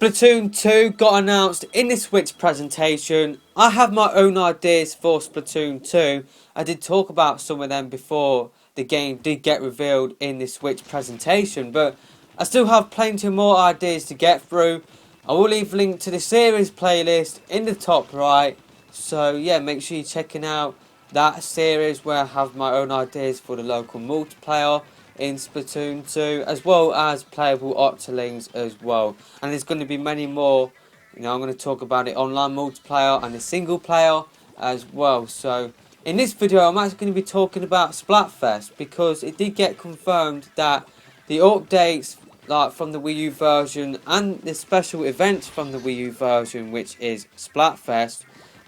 Splatoon 2 got announced in the Switch presentation. I have my own ideas for Splatoon 2. I did talk about some of them before the game did get revealed in the Switch presentation, but I still have plenty more ideas to get through. I will leave a link to the series playlist in the top right, so yeah, make sure you're checking out that series where I have my own ideas for the local multiplayer in Splatoon 2, as well as playable Octolings as well. And there's going to be many more. I'm going to talk about the online multiplayer and the single player as well. So in this video I'm actually going to be talking about Splatfest, because it did get confirmed that the updates like from the Wii U version and the special events from the Wii U version, which is Splatfest,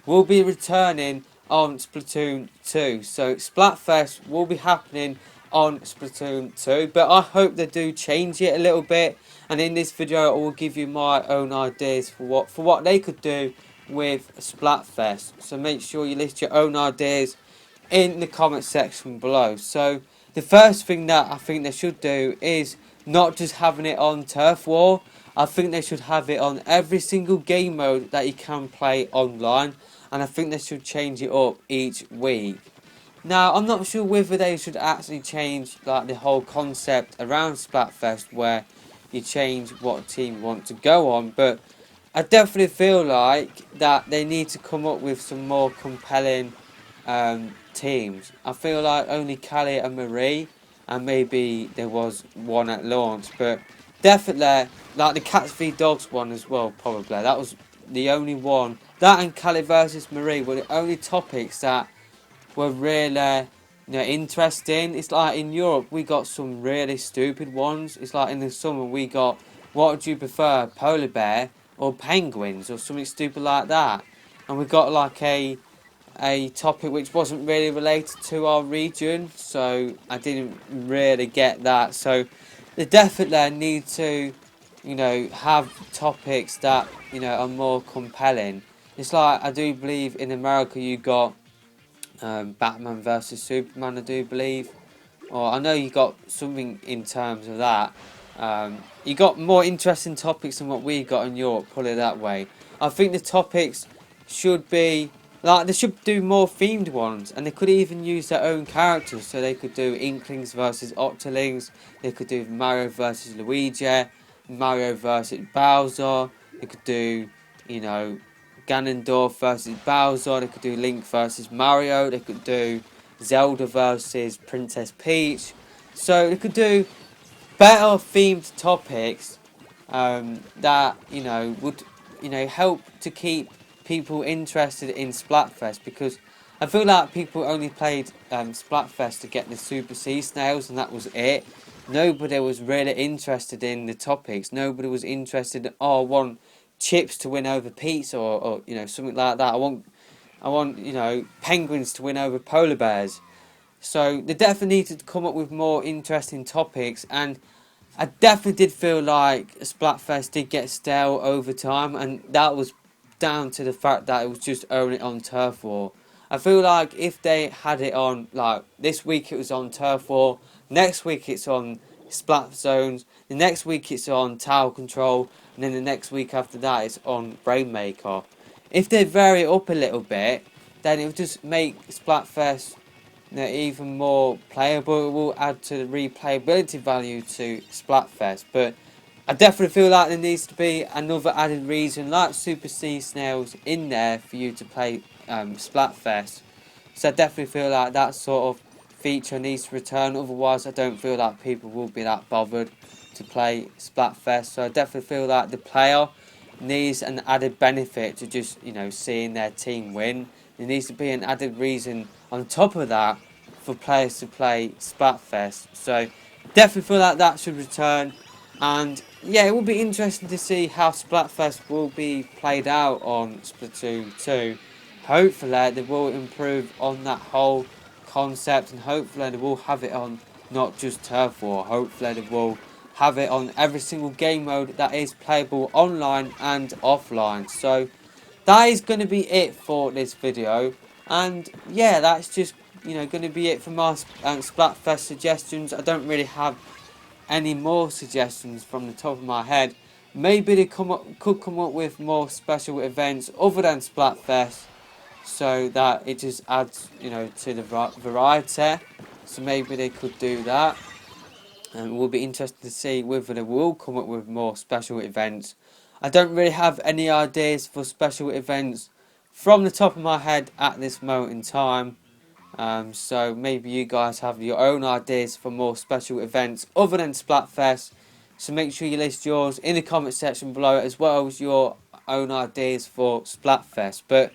will be returning on Splatoon 2. So Splatfest will be happening on Splatoon 2, but I hope they do change it a little bit, and in this video I will give you my own ideas for what they could do with Splatfest. So make sure you list your own ideas in the comment section below. So the first thing that I think they should do is not just having it on Turf War. I think they should have it on every single game mode that you can play online, and I think they should change it up each week. Now, I'm not sure whether they should actually change like the whole concept around Splatfest, where you change what team you want to go on, but I definitely feel like that they need to come up with some more compelling teams. I feel like only Callie and Marie, and maybe there was one at launch, but definitely like the Cats v Dogs one as well. Probably that was the only one. That and Callie versus Marie were the only topics that were really interesting. It's like in Europe we got some really stupid ones. It's like in the summer we got, what would you prefer, polar bear or penguins or something stupid like that, and we got like a topic which wasn't really related to our region, so I didn't really get that. So they definitely need to have topics that are more compelling. It's like, I do believe in America you got Batman versus Superman, I do believe, or I know you got something in terms of that. You got more interesting topics than what we got in Europe, put it that way. I think the topics should be like, they should do more themed ones, and they could even use their own characters. So they could do Inklings versus Octolings, they could do Mario versus Luigi, Mario versus Bowser, they could do Ganondorf versus Bowser, they could do Link versus Mario, they could do Zelda versus Princess Peach. So they could do better themed topics that would help to keep people interested in Splatfest, because I feel like people only played Splatfest to get the Super Sea Snails, and that was it. Nobody was really interested in the topics. Nobody was interested in, I want chips to win over pizza, or something like that. I want penguins to win over polar bears. So they definitely needed to come up with more interesting topics, and I definitely did feel like Splatfest did get stale over time, and that was down to the fact that it was just only on Turf War. I feel like if they had it on, like this week it was on Turf War, next week it's on Splat Zones, the next week it's on Tower Control, and then the next week after that it's on Brainmaker. If they vary it up a little bit, then it would just make Splatfest even more playable. It will add to the replayability value to Splatfest, but I definitely feel like there needs to be another added reason like Super Sea Snails in there for you to play Splatfest. So I definitely feel like that sort of feature needs to return, otherwise I don't feel like people will be that bothered to play Splatfest. So I definitely feel like the player needs an added benefit to just seeing their team win. There needs to be an added reason on top of that for players to play Splatfest. So definitely feel like that should return. And yeah, it will be interesting to see how Splatfest will be played out on Splatoon 2. Hopefully they will improve on that whole concept, and hopefully they will have it on not just Turf War. Hopefully they will have it on every single game mode that is playable online and offline. So that is going to be it for this video, and yeah, that's just going to be it for my Splatfest suggestions. I don't really have any more suggestions from the top of my head. maybe they could come up with more special events other than Splatfest, so that it just adds, to the variety. So maybe they could do that. And it will be interesting to see whether they will come up with more special events. I don't really have any ideas for special events from the top of my head at this moment in time. So maybe you guys have your own ideas for more special events other than Splatfest. So make sure you list yours in the comment section below, as well as your own ideas for Splatfest. But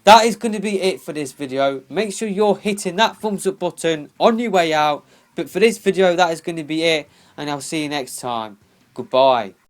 that is going to be it for this video. Make sure you're hitting that thumbs up button on your way out. But for this video, that is going to be it, and I'll see you next time. Goodbye.